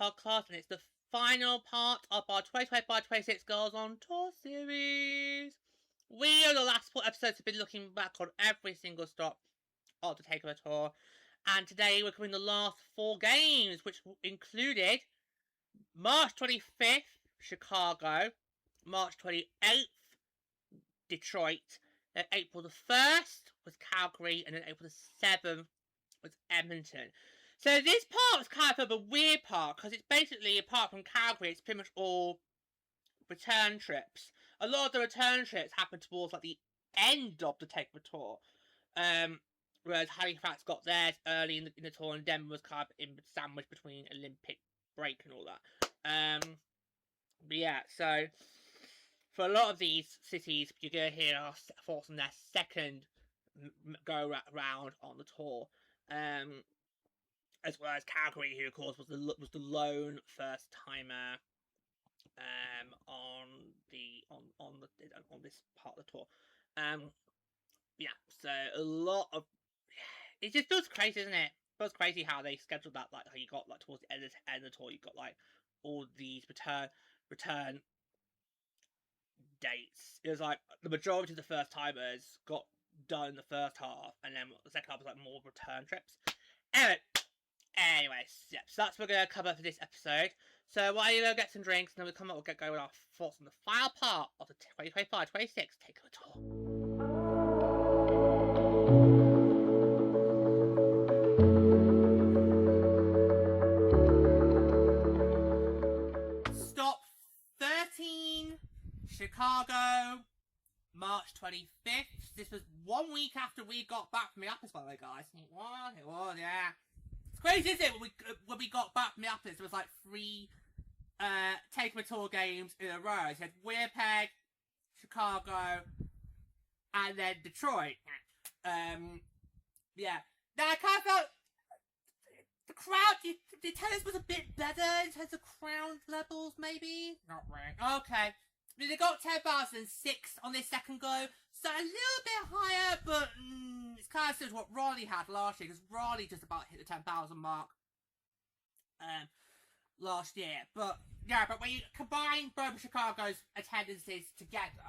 Podcast, and it's the final part of our 2025-26 Girls on Tour series. We, on the last 4 episodes, have been looking back on every single stop of the Takeover Tour, and today we're covering the last 4 games, which included March 25th, Chicago, March 28th, Detroit, then April the 1st was Calgary, and then April the 7th was Edmonton. So this part is kind of a weird part, because it's basically, apart from Calgary, it's pretty much all return trips. A lot of the return trips happen towards like the end of the Takeover Tour, whereas Halifax got theirs early in the tour, and Denver was kind of in sandwiched between Olympic break and all that. But yeah, so for a lot of these cities, you're going to hear our thoughts on their second go round on the tour. As well as Calgary, who of course was the lone first timer on this part of the tour. Yeah, so a lot of it just feels crazy, isn't it? It feels crazy how they scheduled that, like how you got like towards the end of the tour, you got like all these return dates. It was like the majority of the first timers got done in the first half, and then the second half was like more return trips. Anyways, yeah, so that's what we're going to cover for this episode. So while you go get some drinks, and then we'll come up, we'll get going with our thoughts on the final part of the 2025-26 Takeover Tour. Stop 13, Chicago, March 25th. This was 1 week after we got back from the Minneapolis, by the way, guys. It was, yeah. It's crazy, isn't it? When we got back from Minneapolis, there was like 3 Takeover Tour games in a row. So you had Winnipeg, Chicago, and then Detroit. Yeah. Now I kind of felt the crowd, the tennis was a bit better in terms of crowd levels, maybe? Not really. Okay. I mean, they got 10,006 on their second go, so a little bit higher, but it's kind of similar to what Raleigh had last year, because Raleigh just about hit the 10,000 mark last year. But yeah, but when you combine both of Chicago's attendances together,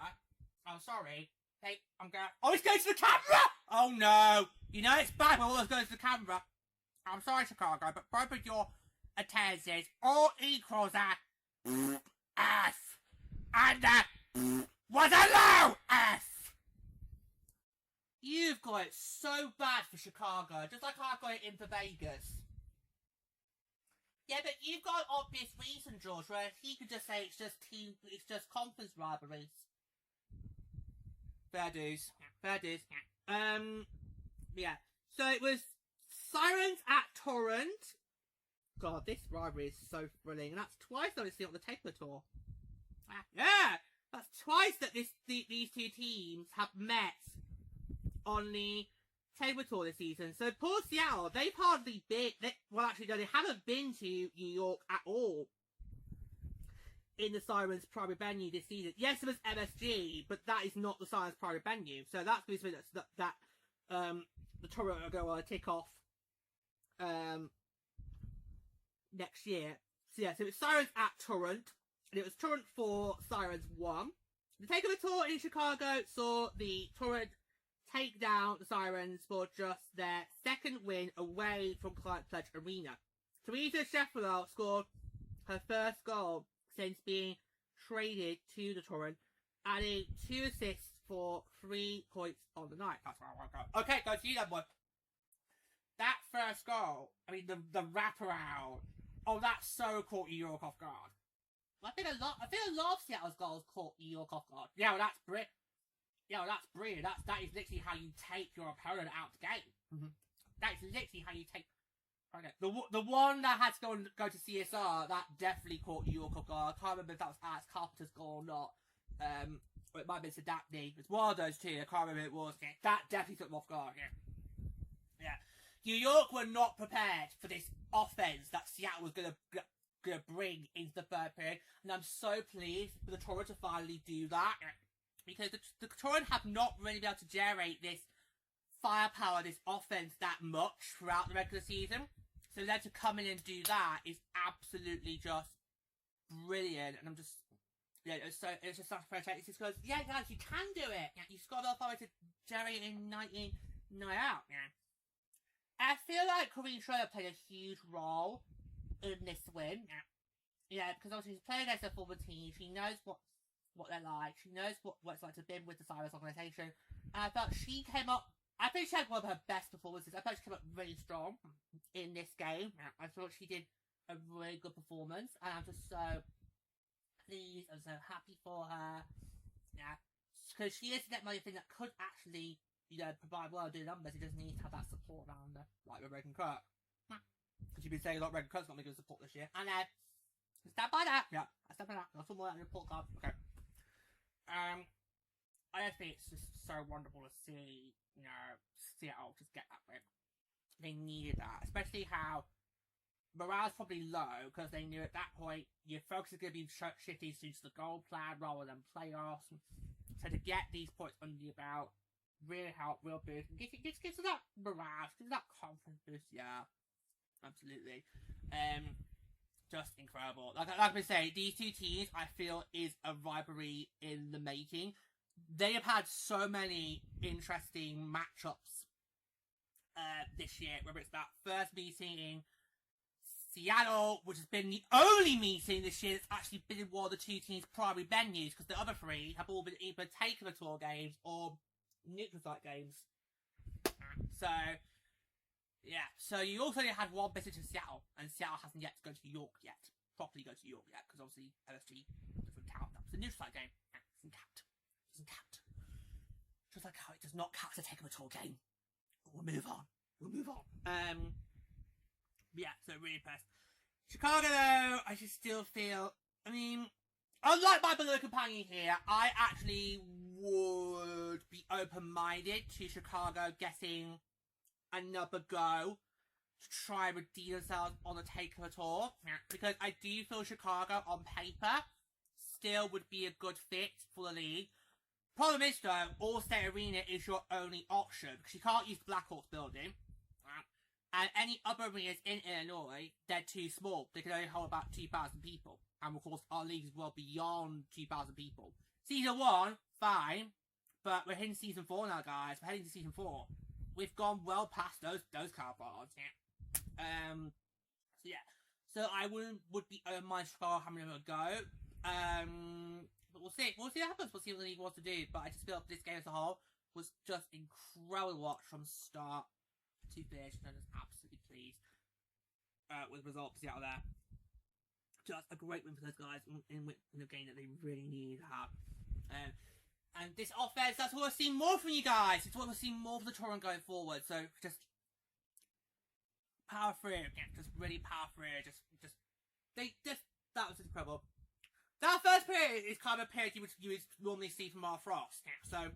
I'm sorry, it's going to the camera! Oh no! You know it's bad when all those goes to the camera. I'm sorry, Chicago, but both of your attendances all equals a F. And was a low F. You've got it so bad for Chicago, just like I got it in for Vegas. Yeah, but you've got an obvious reason, George, where he could just say it's just conference rivalries. Fair dues. Yeah. So it was Sirens at Torrent. God, this rivalry is so thrilling, and that's twice I've seen on the Takeover Tour. Yeah, that's twice that these 2 teams have met on the Takeover Tour this season. So poor Seattle, they've hardly been. They haven't been to New York at all in the Sirens' primary venue this season. Yes, it was MSG, but that is not the Sirens' primary venue. So that's going to be that the Tour are going to tick off next year. So yeah, so it's Sirens at Torrent. And it was Torrent 4, Sirens 1. The Takeover Tour in Chicago saw the Torrent take down the Sirens for just their second win away from Client Pledge Arena. Teresa Sheffield scored her first goal since being traded to the Torrent, adding 2 assists for 3 points on the night. That's where I want to go. Okay, go see that one. That first goal, I mean, the wraparound. Oh, that so caught New York off guard. I think a lot of Seattle's goals caught New York off guard. Yeah, well, that's brilliant. That is literally how you take your opponent out the game. Mm-hmm. That is literally how you take. Okay. The one that had to go to CSR, that definitely caught New York off guard. I can't remember if that was Alex Carpenter's goal or not. Or it might have been Sadapny. It's one of those 2. I can't remember who it was. Yeah, that definitely took them off guard. Yeah. New York were not prepared for this offense that Seattle was gonna going to bring into the third period. And I'm so pleased for the Toron to finally do that. Because the Toron have not really been able to generate this firepower, this offense that much throughout the regular season. So then to come in and do that is absolutely just brilliant. And I'm just, yeah, it's just such a project. It's just because, yeah, guys, you can do it. Yeah, you've got the authority to generate in night out. Yeah. I feel like Corinne Schroeder played a huge role in this win. Yeah, because obviously she's playing against a former team. She knows what they're like. She knows what it's like to be with the Cyrus organisation. And I felt she came up. I think she had one of her best performances. I thought she came up really strong in this game. I thought she did a really good performance, and I'm just so pleased. I'm so happy for her. Yeah, because she is that money thing that could actually, provide well do numbers. It just needs to have that support around her, like with Regan Kirk. Because you've been saying a lot, Regan Kirk's not going to support this year, and stand by that. Yeah, I stand by that. I'll put more on the report card. Okay. I just think it's just so wonderful to see, Seattle just get that win. They needed that, especially how morale's probably low because they knew at that point your focus is going to be shifting to the goal plan rather than playoffs. So to get these points under your belt really help, real boost, and gives you that morale, gives you that confidence boost. Yeah, absolutely. Just incredible. Like I say, these two teams I feel is a rivalry in the making. They have had so many interesting matchups this year, whether it's that first meeting in Seattle, which has been the only meeting this year that's actually been in one of the two teams' primary venues, because the other three have all been either Takeover Tour games or neutral site games. So, yeah. So you also had one visit to Seattle, and Seattle hasn't yet to go to York yet. Properly go to York yet, because obviously LSG doesn't count. That was a neutral site game. It doesn't count. Just like how it does not count as a Takeover Tour game. But we'll move on. Yeah, so really impressed. Chicago, though, I just still feel, unlike my beloved companion here, I actually would be open-minded to Chicago getting another go to try and redeem themselves on the Takeover Tour. Because I do feel Chicago, on paper, still would be a good fit for the league. Problem is, though, All-State Arena is your only option, because you can't use the Blackhawks building. And any other arenas in Illinois, they're too small. They can only hold about 2,000 people. And of course, our league is well beyond 2,000 people. Season 1, fine. But we're hitting Season 4 now, guys. We're heading to Season 4. We've gone well past those car parks. So yeah. So I would be open-minded for having a go. But we'll see. We'll see what happens. We'll see what the league wants to do. But I just feel like this game as a whole was just incredible to watch from start to finish. And I'm just absolutely pleased with the results out there. Just a great win for those guys in a game that they really need to have. And this offense, that's what we've seen more from you guys. It's what we've seen more from the Toron going forward. So just power through. Yeah, just really power through. That was incredible. That first period is kind of a period you would normally see from our Frost. Yeah, so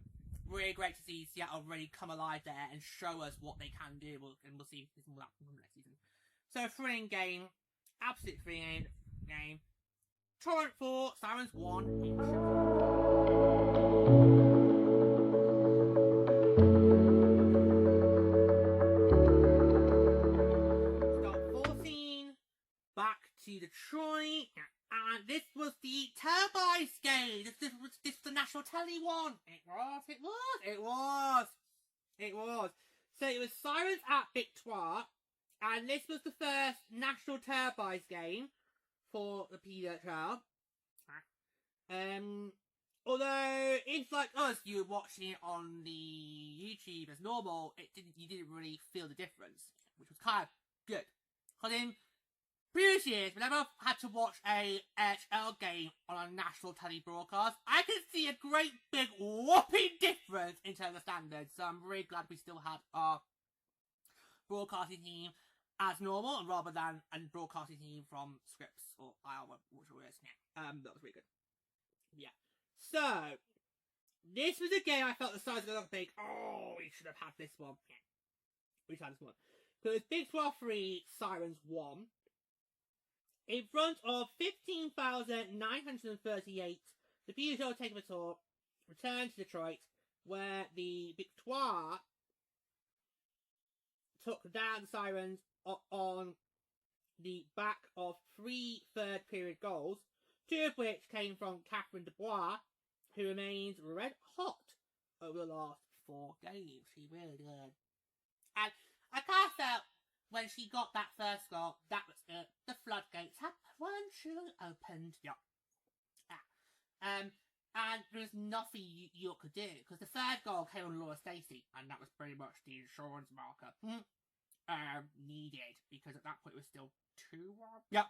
really great to see Seattle really come alive there and show us what they can do. And we'll see if this will happen next season. So thrilling game, absolute thrilling game. Toronto 4, Sirens 1. Back to Detroit, and this was the Turbines game. This was the national telly one. It was. So it was Sirens at Victoire, and this was the first national Turbines game for the PWHL. Although it's like us, you were watching it on the YouTube as normal. You didn't really feel the difference, which was kind of good. Because in previous years, whenever I've had to watch a HL game on a national telly broadcast, I can see a great big whopping difference in terms of standards. So I'm really glad we still had our broadcasting team as normal, rather than a broadcasting team from Scripps or Iowa, which was that was really good. Yeah. So this was a game I felt the size of the think, oh, we should have had this one. Yeah. We should have this one. So it's Big 12 3, Sirens 1. In front of 15,938, the PWHL Takeover Tour returned to Detroit, where the Victoire took down the Sirens on the back of 3 third-period goals, 2 of which came from Catherine Dubois, who remains red hot over the last 4 games. She really did. And I kind of felt when she got that first goal, that was it. The floodgates had one truly opened. Yeah. And there was nothing you could do, because the third goal came on Laura Stacey, and that was pretty much the insurance marker needed, because at that point it was still 2-1. Yep.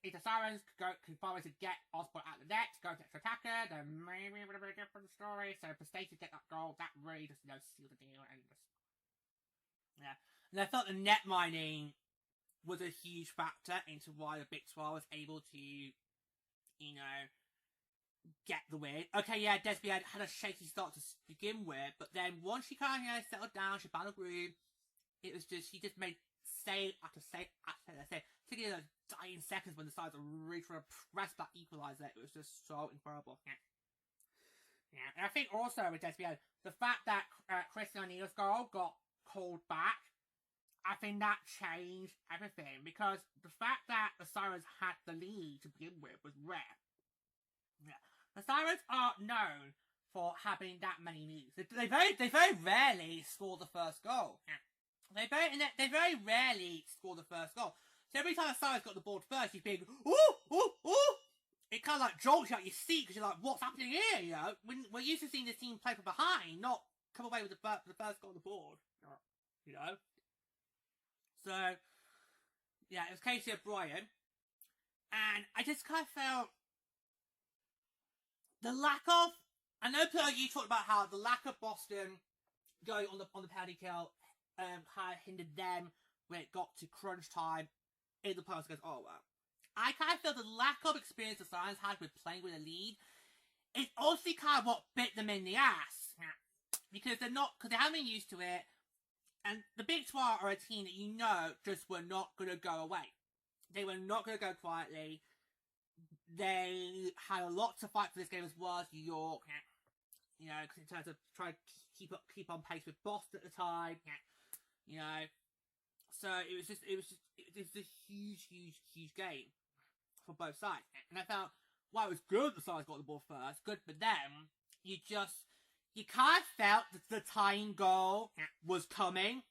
If the Sirens could find a way to get Osborne out the net, go to extra attacker, then maybe it would have been a different story. So for Stacey to get that goal, that really just, sealed the deal, and just, yeah. And I felt the net mining was a huge factor into why the Victoire was able to, get the win. Okay, yeah, Desby had a shaky start to begin with, but then once she kind of, settled down, she found a groove, it was just, she just made save after save after save. Taking those dying seconds when the sides are really trying to press that equaliser, it was just so incredible. Yeah. And I think also with Desby, the fact that Christian O'Neill's goal got called back, I think that changed everything, because the fact that the Sirens had the lead to begin with was rare. Yeah. The Sirens are known for having that many leads. They very rarely score the first goal. Yeah. They very rarely score the first goal. So every time the Sirens got the ball first, you think, ooh, ooh, ooh! It kind of like jolts you out your seat, because you're like, what's happening here, When we're used to seeing this team play from behind, not come away with the first goal on the board, So, yeah, it was Casey O'Brien, and I just kind of felt the lack of, I know you talked about how the lack of Boston going on the penalty kill kind of hindered them when it got to crunch time in the post. Goes, oh well. I kind of feel the lack of experience the Sirens had with playing with a lead is also kind of what bit them in the ass, because they haven't been used to it, and the Victoire are a team that just were not going to go away. They were not going to go quietly. They had a lot to fight for this game, as well as New York, because in terms of trying to keep on pace with Boston at the time, so it was a huge game for both sides. And I felt, it was good the Sirens got the ball first, good for them. You kind of felt that the tying goal was coming.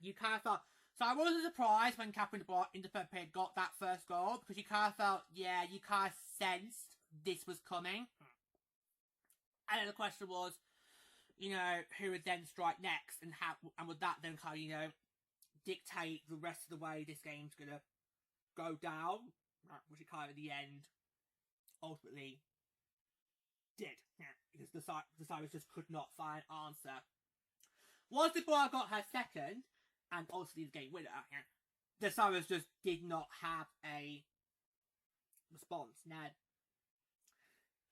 You kind of felt, so I wasn't surprised when Catherine Dubois in the third period got that first goal, because you kind of felt, you kind of sensed this was coming. And then the question was, who would then strike next, and would that then kind of, dictate the rest of the way this game's gonna go down, which it kind of, in the end, ultimately did, because the Sirens just could not find an answer. Once Dubois got her second, and ultimately the game winner, the Sirens just did not have a response. Now,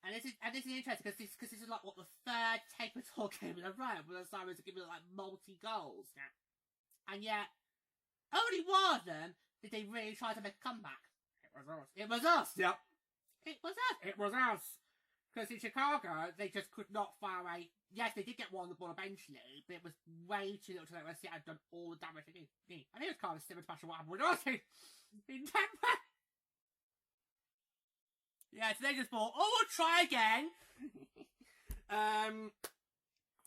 and this is interesting, because this is like what the third Takeover Tour game in a row where the Sirens are giving like multi-goals, and yet only one of them did they really try to make a comeback. It was us. Yep. It was us. Because in Chicago, they just could not fire a... Yes, they did get one on the ball eventually, but it was way too little to let Seattle had done all the damage they did. I think it was kind of similar to what happened with us in Tampa. Yeah, so they just thought, we'll try again.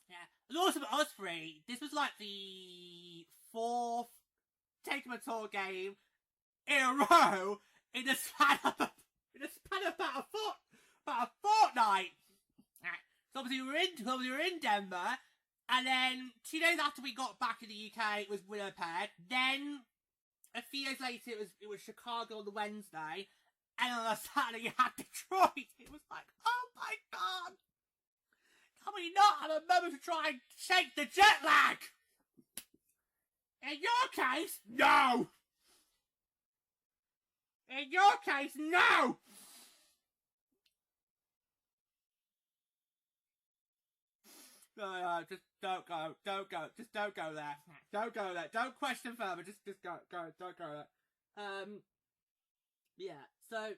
Yeah. And also for us three, this was like the 4th Takeover Tour game in a row in the span of about a fortnight. So obviously we were in Denver, and then 2 days after we got back in the UK, it was Winnipeg. Then a few days later, it was Chicago on the Wednesday, and on the Saturday you had Detroit. It was like, oh my god, can we not have a moment to try and shake the jet lag? In your case, no. In your case, no. No, just don't go. Just don't go there. Don't go there. Don't question further. Just go. Don't go there. Yeah, so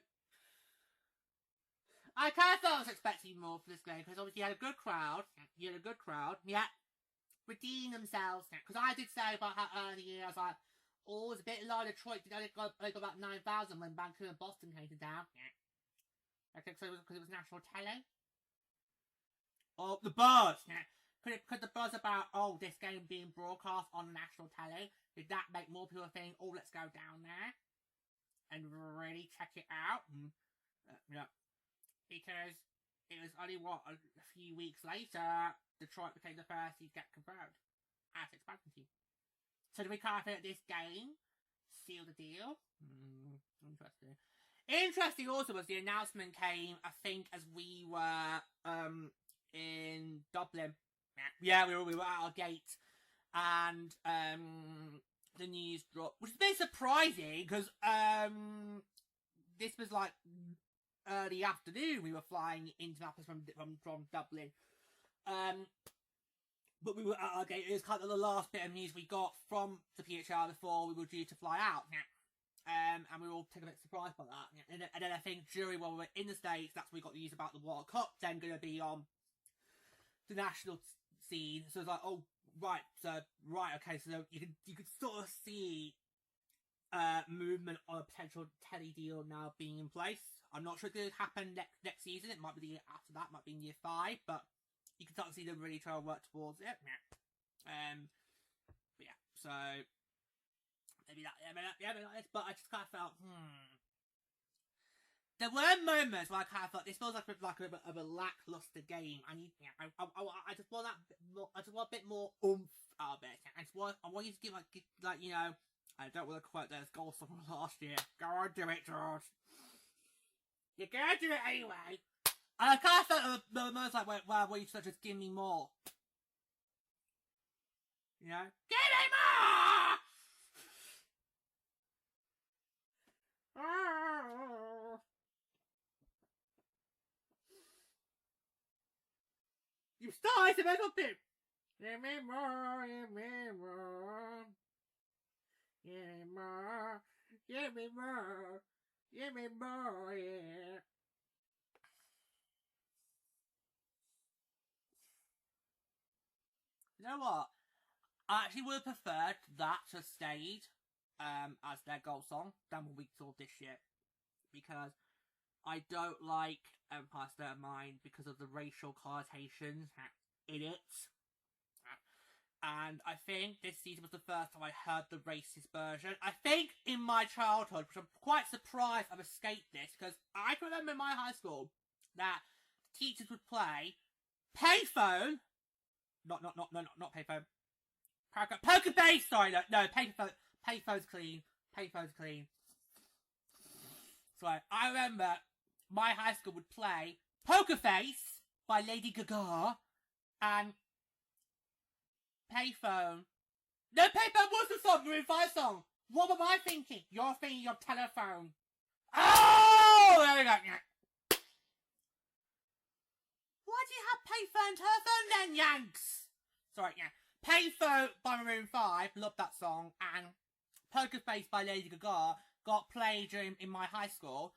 I kind of thought I was expecting more for this game because obviously you had a good crowd. Yeah, redeeming themselves. Because I did say about how earlier I was like, oh, it's a bit low. Detroit only got about 9,000 when Vancouver and Boston came to down. Yeah. I think so because it was national telly. Oh, the buzz. Yeah. Could the buzz about this game being broadcast on national telly, did that make more people think, oh, let's go down there and really check it out? Yeah. Because it was only a few weeks later Detroit became the first to get confirmed as expansion team. So do we kind of think this game sealed the deal? Interesting. Interesting also was the announcement came, I think, as we were in Dublin. Yeah, we were at our gate, and the news dropped, which is a bit surprising because this was like early afternoon. We were flying into Naples from Dublin, but we were at our gate. It was kind of the last bit of news we got from the PHL before we were due to fly out. And we were all taken a bit surprised by that. And then I think during while we were in the States, that's when we got news about the World Cup then going to be on the national scene. So it's like, oh, right, okay, so you could sort of see movement on a potential telly deal now being in place. I'm not sure it's going to happen next season. It might be the year after that, might be in year 5, but you can start to see them really try to work towards it. But yeah, so maybe that, but I just kind of felt, There were moments where I kind of thought this feels like a bit of a lackluster game. I just want that bit more, I just want a bit more oomph out of it. I want you to give like you know, I don't want to quote those goals from last year. Go on, do it, George. You're gonna do it anyway. And I kind of felt the moments like where you should just give me more. You know, give me more. You started to make something. Give me more, give me more. Give me more, give me more, give me more, yeah. You know what? I actually would have preferred that to have stayed as their goal song than what we saw this year. Because I don't like Empire State of Mind because of the racial connotations in it. And I think this season was the first time I heard the racist version. I think in my childhood, which I'm quite surprised I've escaped this, because I can remember in my high school that teachers would play Payphone. Not Payphone. Poker Face, sorry, no, Payphone's clean. Payphone's clean. So I remember my high school would play Poker Face by Lady Gaga and Payphone. No, Payphone was the song, Maroon 5 song. What am I thinking? You're thinking your telephone. Oh! There we go. Why do you have Payphone telephone then, Yanks? Sorry, yeah. Payphone by Maroon 5, love that song, and Poker Face by Lady Gaga got played in my high school,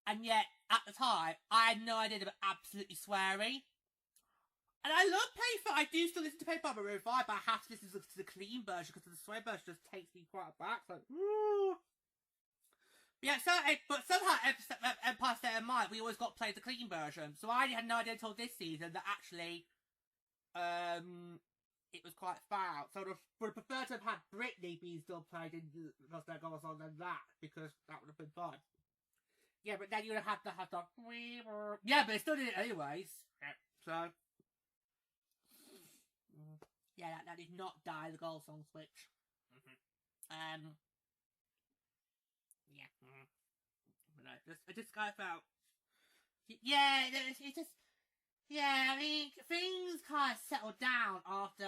and yet, at the time, I had no idea they were absolutely sweary. And I love Payphone. I do still listen to Payphone by Maroon 5, but I have to listen to the clean version because the swear version just takes me quite back. Like, ooh. Yeah, but somehow Empire State of Mind, we always got played the clean version. So I had no idea until this season that actually, it was quite foul. So I would have preferred to have had Britney being still played in Lost Their Goals on than that, because that would have been fun. Yeah, but then you would have had to have the... Yeah, but it still did it anyways. Yeah, so... Yeah, that did not die the goal song switch. Yeah. But no, I just kind of felt... Yeah, it just... Yeah, I mean, things kind of settled down after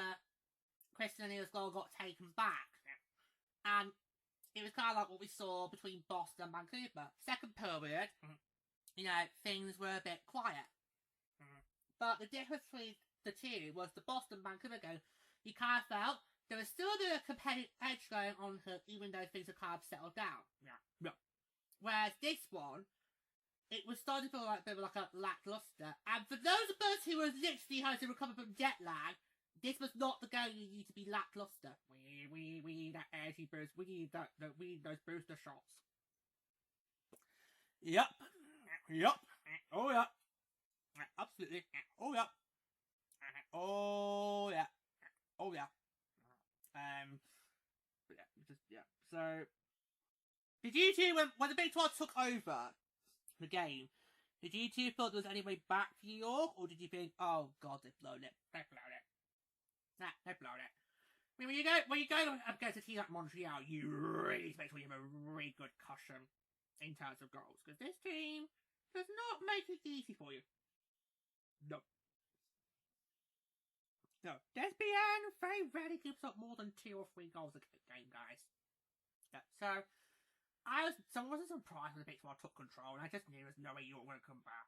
Kristen O'Neill's goal got taken back. And it was kind of like what we saw between Boston and Vancouver. Second period, you know, things were a bit quiet. But the difference between the two was the Boston-Vancouver game. You kind of felt there was still a bit of competitive edge going on here, even though things had kind of settled down. Yeah. Whereas this one, it was starting to feel like a bit of like a lackluster. And for those of us who were literally having to recover from jet lag, this was not the game you need to be lackluster. We need that energy boost. We need those booster shots. Yep. Oh yeah. Absolutely. Oh yeah. Oh yeah. Oh yeah. So, did you two, when the Big 12 took over the game, did you two feel there was any way back for New York, or did you think, oh god, they've blown it? They've blown it. I mean, when you go up against a team like Montreal, you really make sure you have a really good cushion in terms of goals, because this team does not make it easy for you. No. Desbian very rarely gives up more than 2 or 3 goals a game, guys. Yeah, so I wasn't surprised when the Big 12 took control, and I just knew there's no way you were going to come back.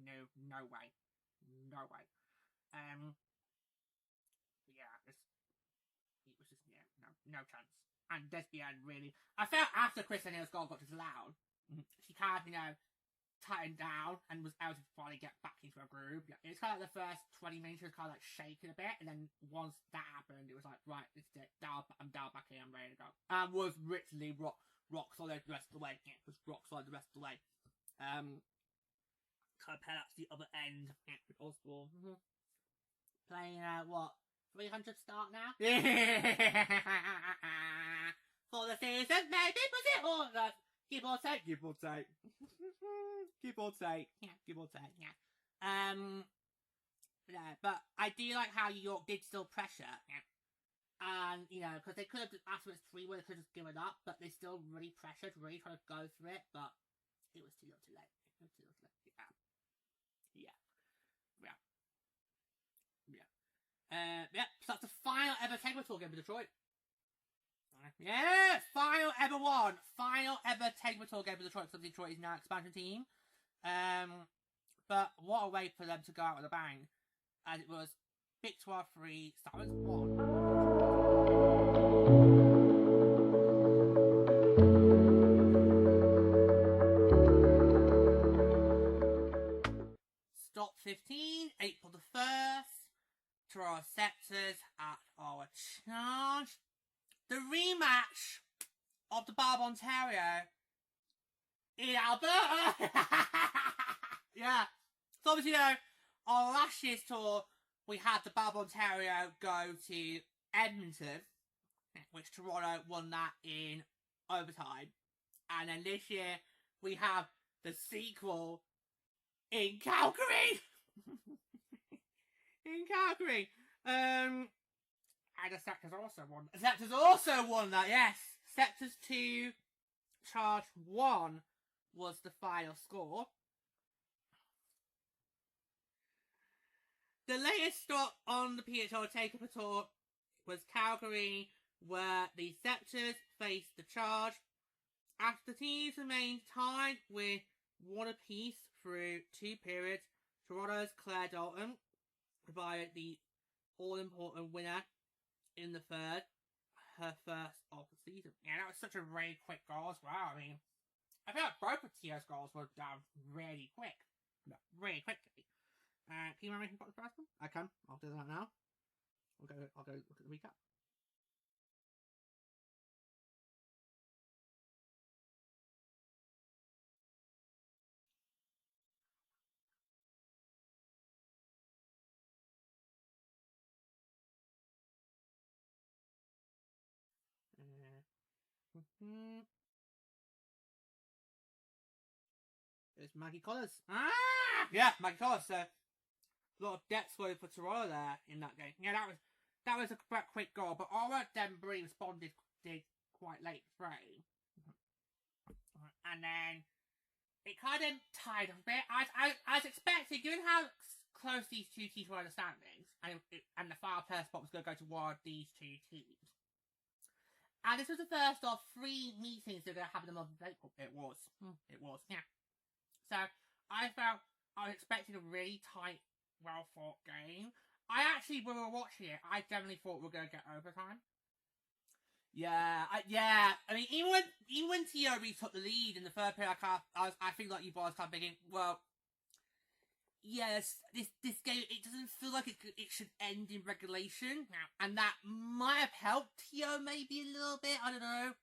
No way. No chance. And Desbian really, I felt after Chris O'Neill's goal got disallowed, she kind of, tightened down and was able to finally get back into a groove. It's kind of like the first 20 minutes was kind of like shaking a bit, and then once that happened, it was like, right, this is it. I'm down back here, I'm ready to go. And was literally rock solid the rest of the way. Yeah, was rock solid the rest of the way. Kind of paired up to the other end with Osborne. Playing, 300 start now? For the season, maybe, was it? Or, give or take. Yeah. But I do like how New York did still pressure. Yeah. And, because they could have, after it's 3-1, they could have just given up, but they still really pressured, really trying to go through it, but it was too little too late. So that's the final ever Takeover Tour game for Detroit. Yeah, final ever Takeover Tour game for Detroit, because Detroit is now an expansion team. But what a way for them to go out with a bang, as it was Big 12 3, Stars 1. Stop 15, April the 1st. Toronto Scepters at our charge. The rematch of the Battle of Ontario in Alberta. Yeah. So obviously, on last year's tour, we had the Battle of Ontario go to Edmonton, which Toronto won that in overtime. And then this year, we have the sequel in Calgary. And the Scepters also won that, yes. Scepters 2, Charge 1 was the final score. The latest stop on the PWHL Takeover Tour was Calgary, where the Scepters faced the Charge. After the teams remained tied with 1 apiece through 2 periods, Toronto's Claire Dalton provided the all-important winner in the third, her first of the season. Yeah, that was such a really quick goal as well. I mean, I feel like both of Tia's goals were done really quick. Really quickly. Can you remember anything about the first one? I can. I'll do that now. I'll go look at the recap. It's Maggie Collins. Yeah, Maggie Collins. So a lot of depth scoring for Toronto there in that game. Yeah, that was a quick goal, but Aura Denbury responded quite late through, and then it kind of tied a bit. As expected, given how close these two teams were in the standings, and the final player spot was going to go toward these two teams. And this was the first of 3 meetings they're going to have in the month of April. It was, yeah. So, I was expecting a really tight, well-fought game. When we were watching it, I generally thought we were going to get overtime. Yeah. I mean, even when Tio retook the lead in the third period, I think like you boys kind of thinking, well, yes, this game, it doesn't feel like it should end in regulation, and that might have helped Tio maybe a little bit. I don't know.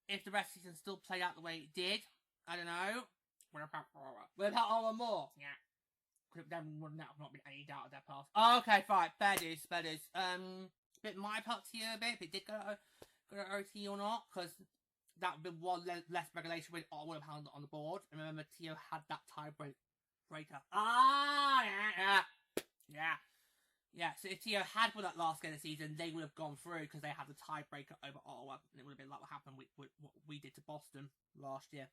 If the rest of the season still played out the way it did, I don't know. What about Aura more? Yeah. There would not been any doubt of their path. Oh, okay, fine. Fair dues. Bit my part to you a bit, if it did go to OT or not, because that would be one less regulation with Ottawa would have on the board. And remember, Tio had that tiebreaker. Yeah. So if Tio had won that last game of the season, they would have gone through because they had the tiebreaker over Ottawa, and it would have been like what happened with what we did to Boston last year.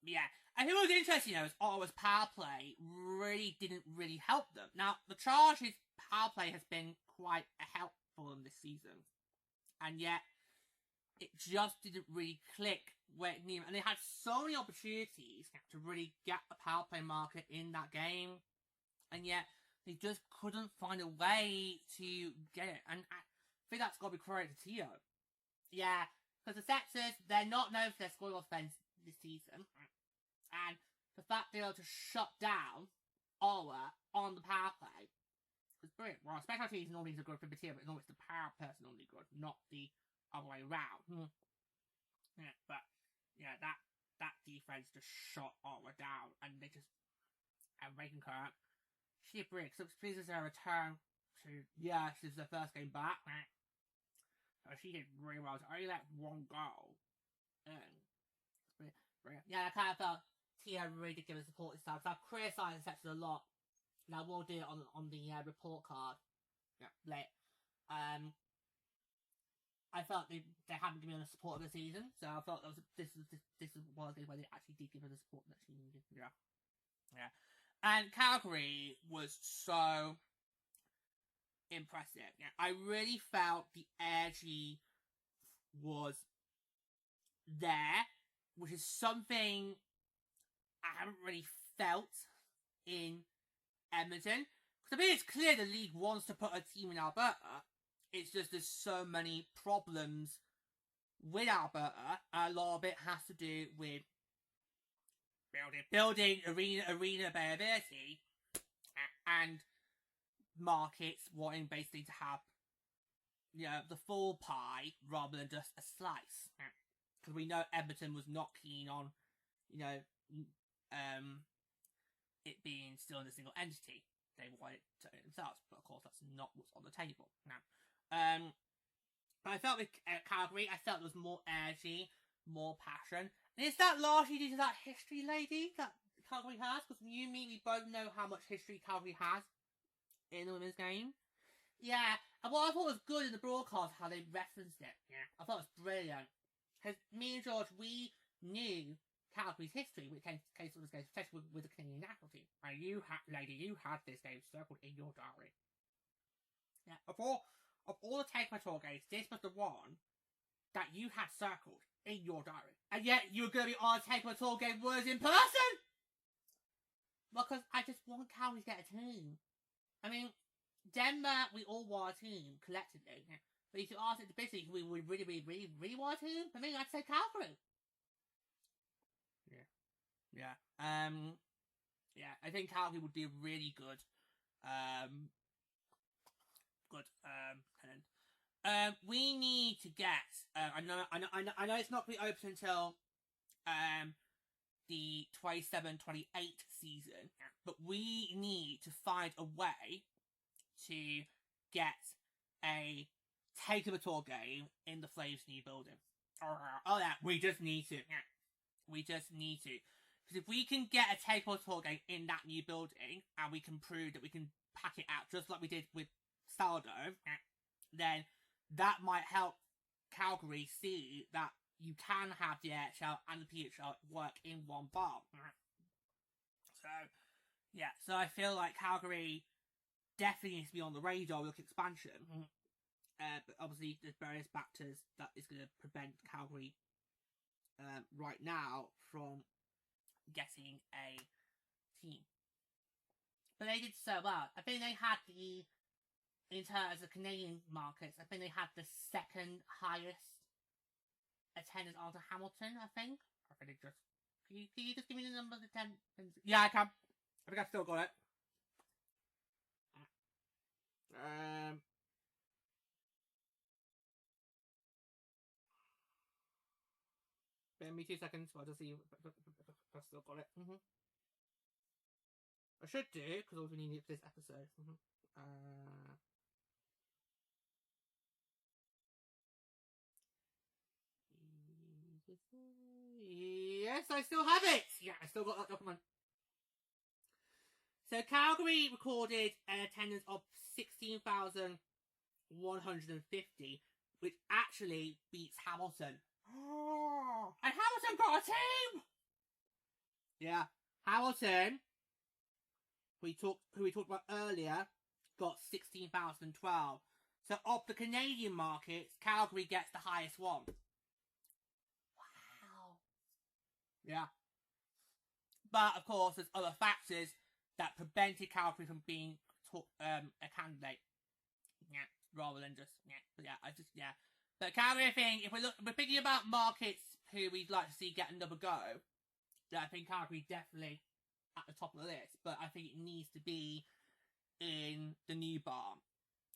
Yeah, I think what was interesting, is Ottawa's power play didn't really help them. Now, the Charge's power play has been quite a help for them this season, and yet it just didn't really click where it needed. And they had so many opportunities to really get the power play market in that game, and yet they just couldn't find a way to get it. And I think that's got to be credited to Tio. Yeah, because the Sexers, they're not known for their scoring offense this season. And the fact they were able to shut down Ottawa on the power play was brilliant. Well, special teams normally is a good for the team, but it's the power person normally good, not the other way around. Yeah, but yeah, that defense just shot Ottawa down, and they just Reagan Current. She brings. So this is her return to this is the first game back. So she did really well. So only let one goal. Yeah, I kind of felt Tia really did give us support this time. So I've criticised the section a lot, and I will do it on the report card. Yeah, late. I felt they haven't given us support of the season, so I felt this is one of the things where they actually did give us the support that she needed. Yeah. And Calgary was so impressive. Yeah, I really felt the energy was there, which is something I haven't really felt in Edmonton. Because I think it's clear the league wants to put a team in Alberta. It's just there's so many problems with Alberta. A lot of it has to do with building arena availability and markets wanting basically to have the full pie rather than just a slice. Because we know Edmonton was not keen on it being still in a single entity. They wanted to own it themselves, but of course that's not what's on the table now. But I felt with Calgary, I felt there was more energy, more passion. And is that largely due to that history, lady, that Calgary has? Because you and me, we both know how much history Calgary has in the women's game. Yeah, and what I thought was good in the broadcast, how they referenced it. Yeah, I thought it was brilliant. Because me and George, we knew Calgary's history when it came to this game, especially with the Canadian national team. And you had this game circled in your diary. Yeah, of all the Takeover Tour games, this was the one that you had circled in your diary. And yet you were going to be on a Takeover Tour game was in person! Because I just want Calgary to get a team. I mean, Denmark, we all want a team collectively. But if you ask it basically, we really want a team? I mean, I'd say Calgary. Yeah. I think Calgary would be a really good tenant. We need to get. I know it's not going to be open until the 27-28 season, but we need to find a way to get a Takeover Tour game in the Flames' new building. Oh yeah, we just need to. We just need to. Because if we can get a Takeover Tour game in that new building, and we can prove that we can pack it out just like we did with Saldo, then that might help Calgary see that you can have the AHL and the PHL work in one bar. So I feel like Calgary definitely needs to be on the radar with expansion. But obviously there's various factors that is going to prevent Calgary right now from getting a team. But they did so well. I think they had the in terms of Canadian markets, I think they had the second highest attendance after Hamilton, I think. I think it just... Can you just give me the number of attendance? Yeah, I can. I think I've still got it. Bear me 2 seconds while I just see if I've still got it. I should do, because I was need it for this episode. Yes, I still have it! Yeah, I still got that document. So Calgary recorded an attendance of 16,150, which actually beats Hamilton. And Hamilton got a team! Yeah, Hamilton, who we talked about earlier, got 16,012. So of the Canadian markets, Calgary gets the highest one. Wow. Yeah. But of course, there's other factors that prevented Calgary from being a candidate. Yeah, rather than just But Calgary, I think, if we're thinking about markets who we'd like to see get another go, then I think Calgary definitely at the top of the list. But I think it needs to be in the new barn.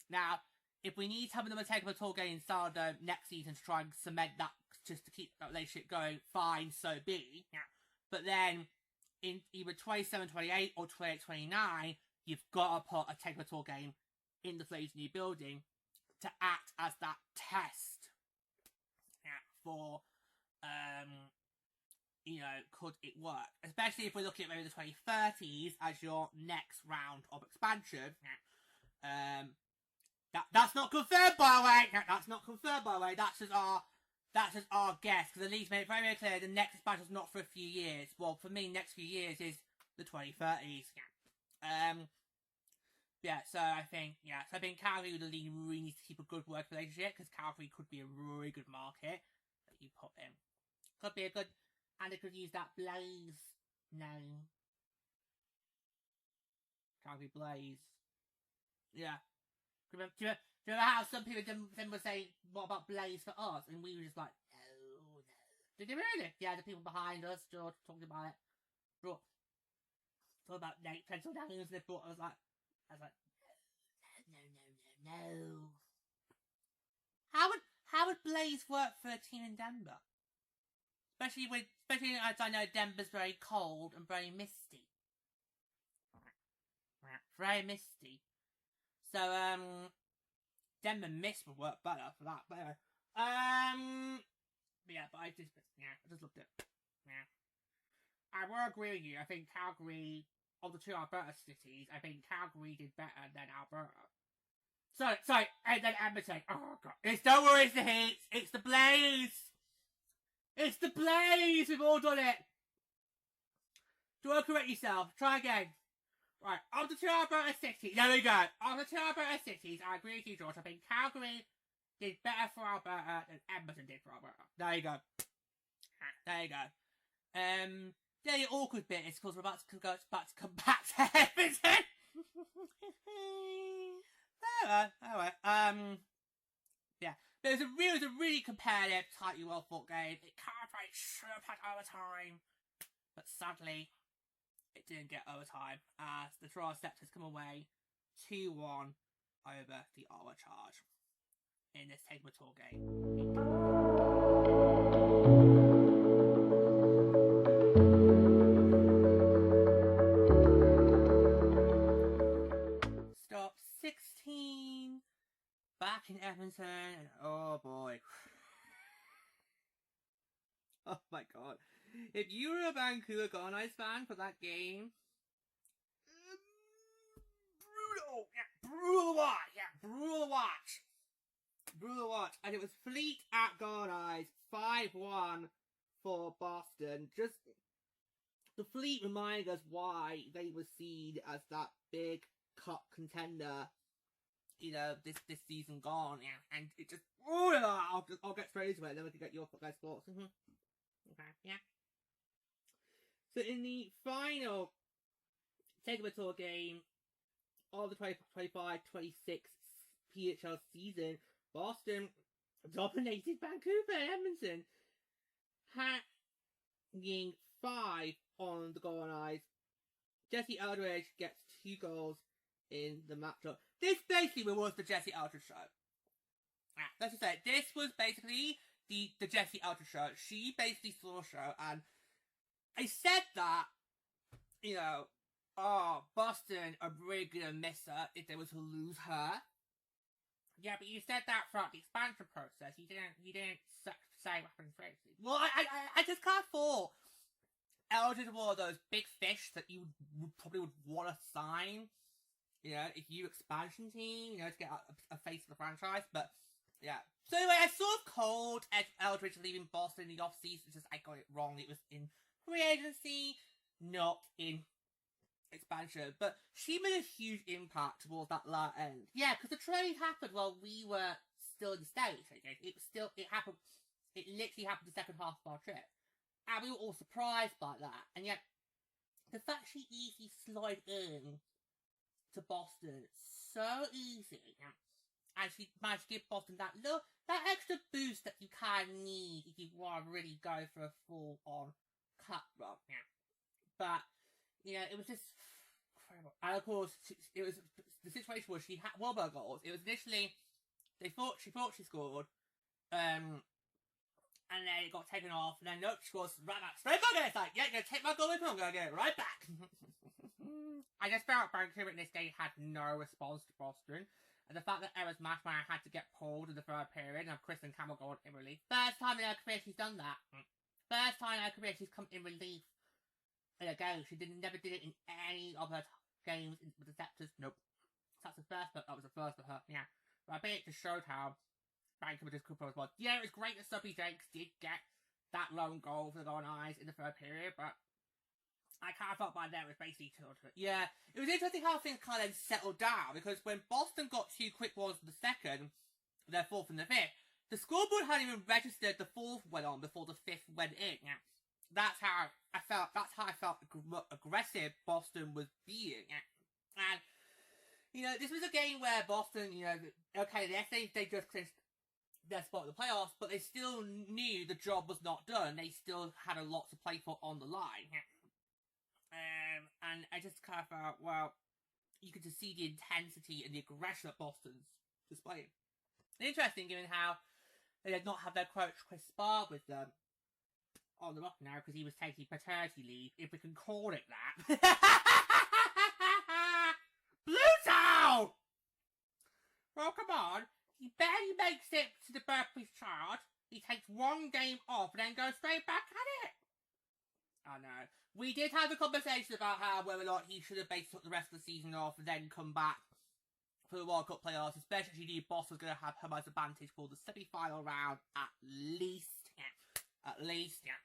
Now, if we need to have another Takeover Tour game in Sourdough next season to try and cement that, just to keep that relationship going, fine, so be. Yeah. But then, in either 27-28 or 28-29, you've got to put a Takeover Tour game in the Flames' new building to act as that test for, could it work? Especially if we're looking at maybe the 2030s as your next round of expansion. That's not confirmed, by the way. That's not confirmed, by the way. That's just our guess, because at least made it very, very clear the next expansion is not for a few years. Well, for me, next few years is the 2030s. So I think Calgary with the league really needs to keep a good work relationship, because Calgary could be a really good market that you put in. Could be a good, and they could use that Blaze name. Calgary Blaze. Yeah. Do you remember how some people then were saying, what about Blaze for us? And we were just like, no. Did you really? Yeah, the people behind us, George, talking about it. Talking about Nate Pencil Daniels, and they thought, I was like, no. How would Blaze work for a team in Denver? Especially as I know Denver's very cold and very misty. Very misty. So, Denver Mist would work better for that. But anyway. But I just looked at it. Yeah. I will agree with you. I think Calgary, of the two Alberta cities, I think Calgary did better than Alberta. Sorry, and then Edmonton. Oh, God. Don't worry, it's the Heat. It's the Blaze. It's the Blaze. We've all done it. Do I correct yourself? Try again. Right, of the two Alberta cities, there we go. Of the two Alberta cities, I agree with you, George. I think Calgary did better for Alberta than Edmonton did for Alberta. There you go. The only awkward bit is because we're about to come back to Edmonton. Alright. But it was a really competitive, tightly well fought game. It should have had overtime, but sadly, it didn't get overtime as the Toronto Raptors come away 2-1 over the Ottawa Charge in this Takeover Tour game. Stop 16 back in Edmonton, and oh boy. Oh my God. If you were a Vancouver Golden Knights fan for that game, brutal. Yeah, brutal watch. And it was Fleet at Golden Knights, 5-1 for Boston. Just the Fleet reminded us why they were seen as that big cup contender, this season gone. Yeah, and it just I'll get straight into it, and then we can get your guys' thoughts. Okay, yeah. So in the final Takeover Tour game of the 2025-26 PWHL season, Boston dominated Vancouver and Edmonton, hanging 5 on the goal eyes. Jesse Eldridge gets 2 goals in the matchup. This basically was the Jesse Eldridge show. Let's just say, this was basically the Jesse Eldridge show. She basically saw a show, and I said that, you know, oh, Boston are really gonna miss her if they were to lose her. Yeah, but you said that throughout the expansion process. You didn't say what happened crazy. Well, I just kind of thought Eldridge was one of those big fish that you probably would want to sign, you know, if you expansion team, you know, to get a face of the franchise. But yeah. So anyway, I sort of called Eldridge leaving Boston in the off season. It's just I got it wrong. It was in free agency, not in expansion. But she made a huge impact towards that latter end. Yeah, because the trade happened while we were still in the States. Okay? It happened. It literally happened the second half of our trip. And we were all surprised by that. And yet, the fact she easily slid in to Boston so easy, and she managed to give Boston that extra boost that you kind of need if you want to really go for a full-on cut run. Yeah. But, you know, it was just incredible. And of course, it was the situation was she had one of her goals. It was initially she thought she scored, and then it got taken off, and then nope, she scores right back. Straight back, it's like, yeah, you're gonna take my goal with me, I'm gonna get it right back. I just felt Vancouver in this game had no response to Boston, and the fact that Emma's match man had to get pulled in the third period, and Kristen Campbell going in relief. First time in her career she's done that. First time in her career she's come in relief in a game. She never did it in any of her games with the Scepters. Nope. That's the first, but that was the first for her, yeah. But I bet it just showed how Vancouver just could well. Yeah, it was great that Subby Jakes did get that lone goal for the Golden Eyes in the third period, but I kind of felt by then it was basically tilted. Yeah, it was interesting how things kind of settled down, because when Boston got 2 quick ones for the second, their fourth and the fifth, the scoreboard hadn't even registered the fourth went on before the fifth went in. Yeah. That's how I felt aggressive Boston was being. Yeah. And, you know, this was a game where Boston, you know, okay, they just clinched their spot in the playoffs, but they still knew the job was not done. They still had a lot to play for on the line. And I just kind of felt, well, you could just see the intensity and the aggression that Boston's displaying. Interesting, given how they did not have their coach Chris Sparr with them on the rock now, because he was taking paternity leave, if we can call it that. Blue Town! Well, come on. He barely makes it to the birthplace chart. He takes 1 game off and then goes straight back at it. I know. We did have a conversation about how whether or not he should have basically took the rest of the season off and then come back for the World Cup playoffs, especially if he knew Boss was going to have home as advantage for the semi-final round at least. Yeah. At least, yeah.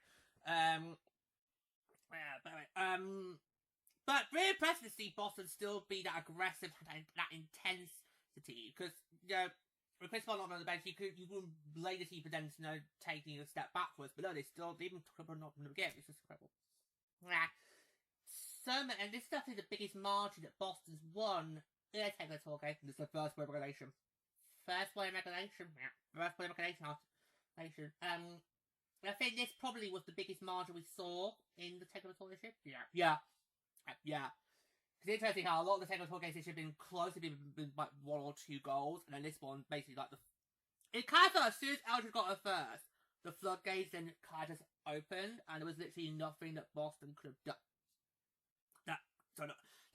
But really impressive to see Boston still be that aggressive, that intensity, because, you know, with Chris Paul not on the bench, you wouldn't blame the team for them, you know, taking a step backwards, but no, they even took up not from the beginning. It's just incredible. Yeah. And this stuff is the biggest margin that Boston's won in a Takeover Tour game. This is the first win regulation. First win regulation. Yeah. First win regulation. I think this probably was the biggest margin we saw in the Takeover Tour this year. Yeah. It's interesting how a lot of the Takeover Tour games this year have been close to being like 1 or 2 goals, and then this one basically like it kind of felt as soon as Eldridge got her first, the floodgates then kind of just opened, and there was literally nothing that Boston could have done.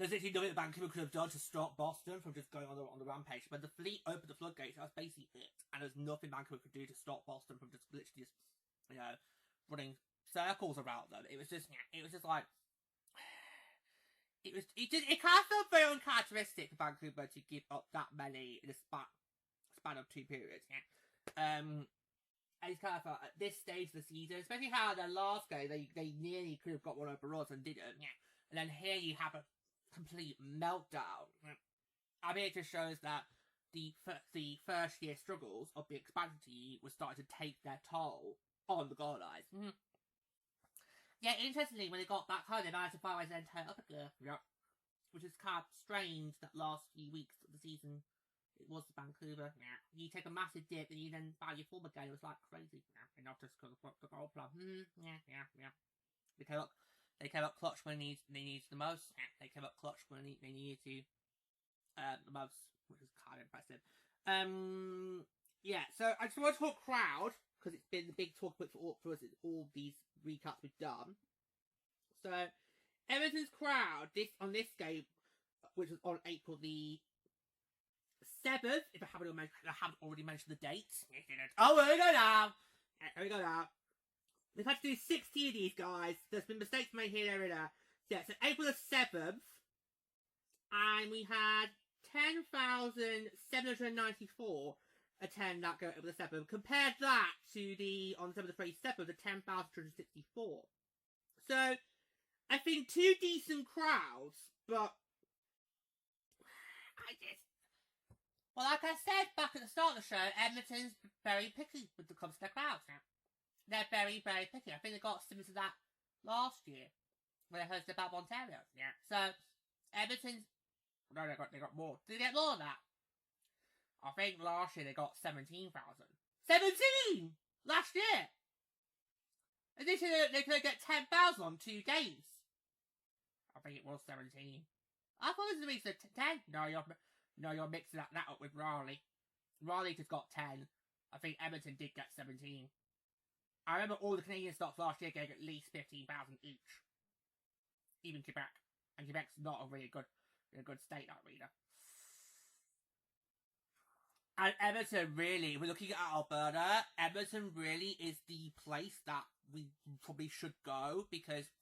There's literally nothing that Vancouver could have done to stop Boston from just going on the rampage. When the fleet opened the floodgates, that was basically it, and there's nothing Vancouver could do to stop Boston from just literally just, you know, running circles around them. It was just like. It kind of felt very uncharacteristic for Vancouver to give up that many in a span of 2 periods. Yeah. I just kind of felt at this stage of the season, especially how their last game, they nearly could have got one over us and didn't. Yeah. And then here you have a complete meltdown. Yeah. I mean, it just shows that the first year struggles of the expansion team was starting to take their toll on the goal lines. Mm-hmm. Yeah, interestingly, when they got back home, they managed to find ways to then turn it up again. Yeah. Which is kind of strange that last few weeks of the season it was Vancouver. Yeah. You take a massive dip and you then buy your form again. It was like crazy. Yeah. And not just because of the goal plan. Yeah. They came up clutch when they needed the most. Yeah. They came up clutch when they needed to the most, which is kind of impressive. Yeah, so I just want to talk crowd, because it's been the big talk point for us in all these recaps we've done. So, Edmonton's crowd on this game, which was on April the 7th, if I haven't already mentioned the dates. Oh, here we go now! Here we go now. We've had to do 60 of these, guys. There's been mistakes made here, there, and there. So, yeah, so April the 7th, and we had 10,794 attend that go over the 7th. Compared that to on December the 27th, the 10,264. So, I think two decent crowds, but well, like I said back at the start of the show, Edmonton's very picky when it comes to their crowds now. They're very, very picky. I think they got similar to that last year when they hosted Battle Ontario. Yeah. So, Edmonton's... No, they got more. Did they get more than that? I think last year they got 17,000. 17! Last year! And this year they could get 10,000 on 2 days. I think it was 17. I thought it was at least 10. No, you're mixing that up with Raleigh. Raleigh just got 10. I think Edmonton did get 17. I remember all the Canadian stocks last year getting at least 15,000 each. Even Quebec. And Quebec's not a really good state, that reader. And Edmonton really, we're looking at Alberta, Edmonton really is the place that we probably should go, because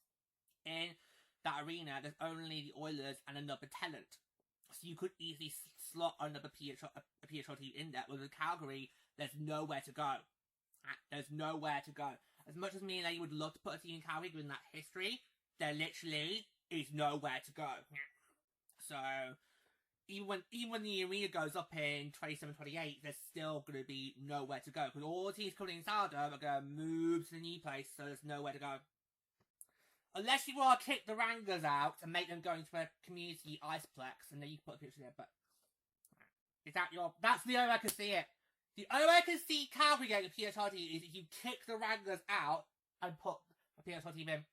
in that arena, there's only the Oilers and another tenant. So you could easily slot another PHL team in there. Whereas in Calgary, there's nowhere to go. There's nowhere to go. As much as me and Lady would love to put a team in Calgary given that history, there literally is nowhere to go. So, even when the arena goes up in 27-28, there's still going to be nowhere to go. Because all the teams coming in Saladome are going to move to the new place, so there's nowhere to go. Unless you want to kick the Wranglers out and make them go into a community iceplex, and then you can put a picture there, but... Is that that's the only way I can see it. The only way I can see Calgary getting a PHL team is if you kick the Wranglers out and put a PHL team in.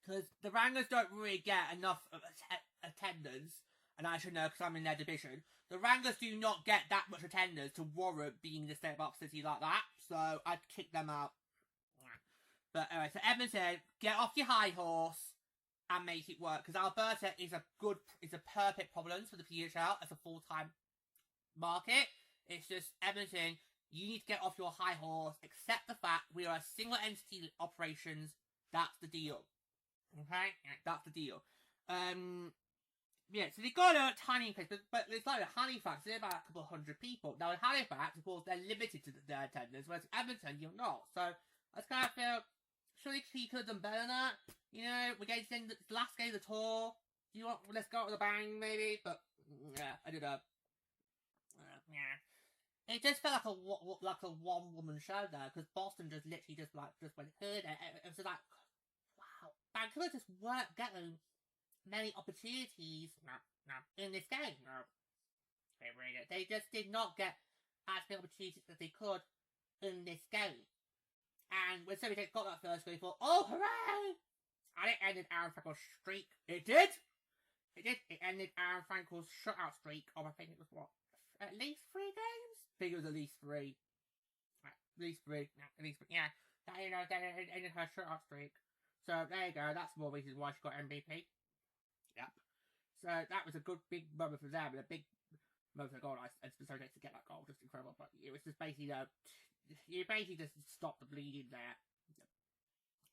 Because the Wranglers don't really get enough of attendance, and I should know because I'm in their division. The Wranglers do not get that much attendance to warrant being in a step-up city like that, so I'd kick them out. But anyway, so Edmonton, get off your high horse and make it work. Because Alberta is a perfect province for the PHL as a full-time market. It's just, Edmonton, you need to get off your high horse, accept the fact we are a single entity operations. That's the deal. Okay? That's the deal. Yeah, so they got a tiny place, but it's like Halifax, they're about a couple of hundred people. Now in Halifax, of course, they're limited to their attendance, whereas Edmonton, you're not. So, I just kind of feel, surely he could have done better than that. You know, we're getting to the last game of the tour. Do you want, let's go out with a bang, maybe? But, yeah, I don't know. Yeah. It just felt like a one-woman show there, because Boston just literally just went heard it. It was just like, wow, Vancouver just weren't getting many opportunities in this game. No. They just did not get as many opportunities as they could in this game. And when somebody got that first goal, they thought, oh, hooray! And it ended Aaron Frankel's streak. It did! It did. It ended Aaron Frankel's shutout streak of, I think it was, what, at least 3 games? I think it was at least 3. At least 3. Yeah. That ended her shutout streak. So, there you go. That's more reasons why she got MVP. Yep. So, that was a good, big moment for them. And a big moment for the goal. And so to get that goal. Just incredible. But it was just basically, you basically just stop the bleeding there.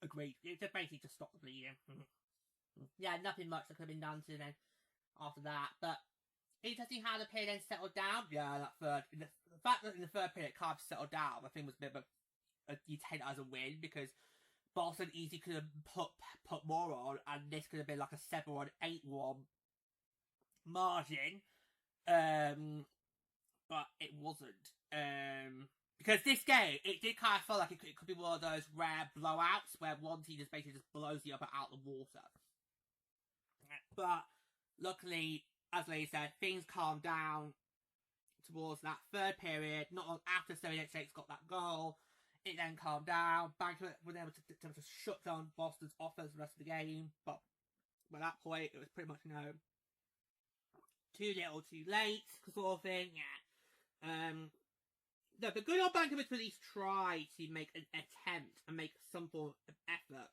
Agreed. It just basically just stop the bleeding. Yeah, nothing much that could have been done to then after that. But interesting how the period then settled down. Yeah, that third. The fact that in the third period Cardiff settled down, I think was a bit of you take that as a win, because Boston easily could have put more on, and this could have been like a 7-1, 8-1 margin. But it wasn't. Because this game, it did kind of feel like it could be one of those rare blowouts where one team just basically just blows the other out the water. But luckily, as Lee said, things calmed down towards that third period. Not long after 78 got that goal, it then calmed down. Vancouver were able to shut down Boston's offense the rest of the game, but by that point, it was pretty much, too little, too late, sort of thing. Yeah. No, the good old Vancouver at least try to make an attempt and make some form of effort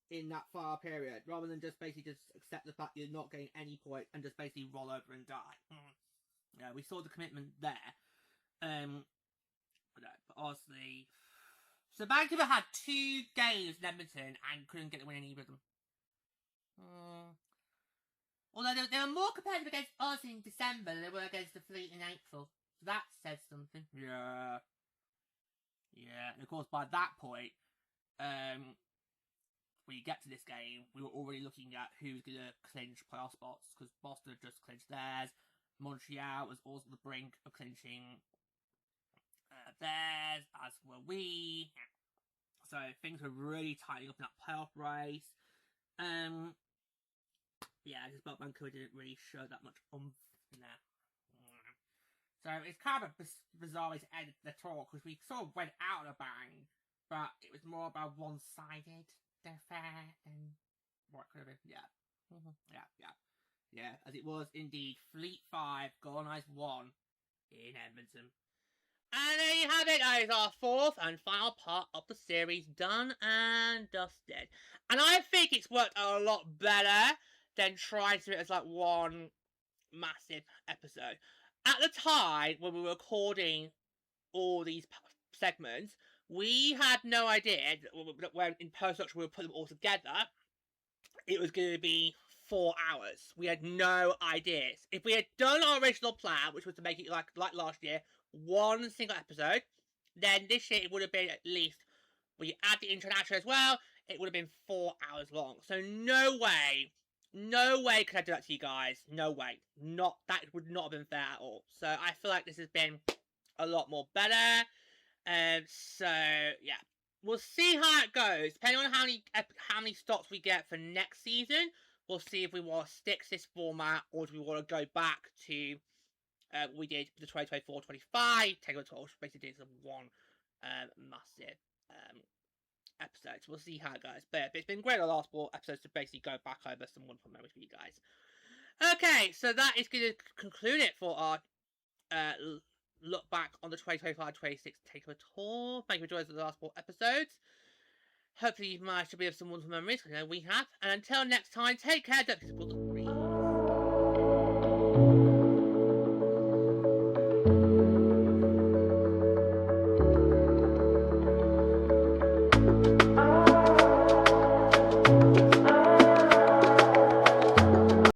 in that far period, rather than just basically just accept the fact you're not getting any point and just basically roll over and die. Yeah, we saw the commitment there. But honestly, so Vancouver had 2 games in Edmonton and couldn't get the win in either of them. Although they were more competitive against us in December than they were against the Fleet in April. So that says something. Yeah. Yeah, and of course by that point, when you get to this game, we were already looking at who's going to clinch playoff spots, because Boston had just clinched theirs. Montreal was also on the brink of clinching theirs, as were we. So things were really tightening up in that playoff race. Yeah, just about Vancouver didn't really show that much oomph in there. So it's kind of a bizarre way to end the tour, because we sort of went out of a bang, but it was more about one-sided affair than what could have been. Yeah. Yeah, as it was indeed Fleet 5, Golden Eyes 1 in Edmonton. And there you have it, guys, our 4th and final part of the series done and dusted. And I think it's worked a lot better than trying to do it as like one massive episode. At the time when we were recording all these segments, we had no idea that when in post-production we would put them all together, it was going to be 4 hours. We had no ideas. If we had done our original plan, which was to make it like last year, one single episode, then this year it would have been at least, when you add the intro and outro as well, it would have been 4 hours long. So no way could I do that to you guys. No way. That would not have been fair at all. So I feel like this has been a lot more better. So yeah, we'll see how it goes. Depending on how many stops we get for next season, we'll see if we want to stick to this format or do we want to go back to we did the 2024-25 Takeover Tour, which basically did one massive episode. So we'll see how it goes. But it's been great the last 4 episodes to basically go back over some wonderful memories for you guys. Okay, so that is going to conclude it for our look back on the 2025-26 Takeover Tour. Thank you for joining us for the last 4 episodes. Hopefully you've managed to be of some wonderful memories, because I know we have. And until next time, take care, don't